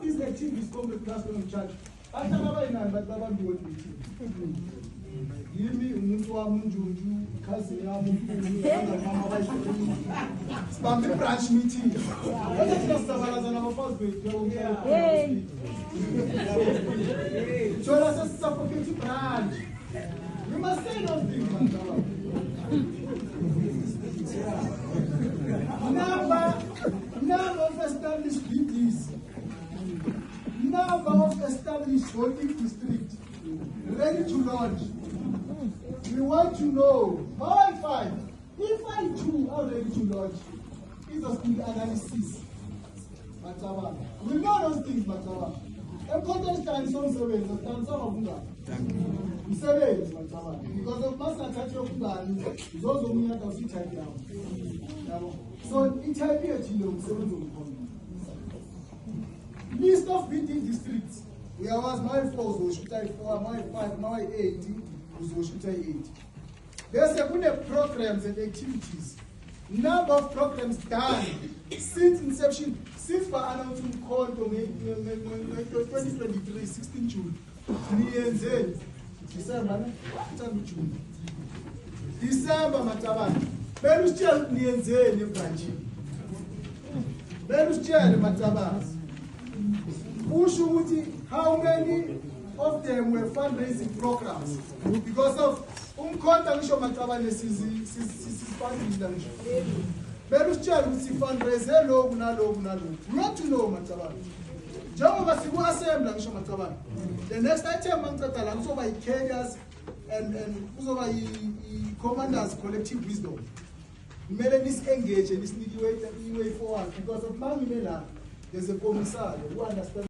these activities come to classroom church. I can't have a but I want to meeting. Give me umuntu wamunjunju, cousin yamu, mama Spampi branch meeting. What is just a first grade? So that's a suffocating branch. You must say those things, Never of established BDs. Never of established voting district. Ready to launch. We want to know how if I too are ready to launch, is a school analysis. Mataba. We know those things, Mataba. And context time some surveys, some of them. We survey Mataba. Because of Master Tachi is also me at the type down. So it has been list of BD districts. We have my 4, so should I 4, my 5, my 8, so should I 8. There's a good programs and activities. Number of programs done since inception, since for announcing call to 2023, 16 June. December, June. December, Mataban. Belustian Nienze, New Branch. Belustian Matabas. Ushumuti, how many of them were fundraising programs? Because of Contanisho Mataban is funding. Belustian will see fundraise, hello, Nalo. We want to know Mataban. Jehovah Sibu Assembly, Mataban. The next item, Mantatalan, so by carriers and also by commanders, collective wisdom. Melodies engage and this need way forward because of Mamimela, there's a commissar who understands.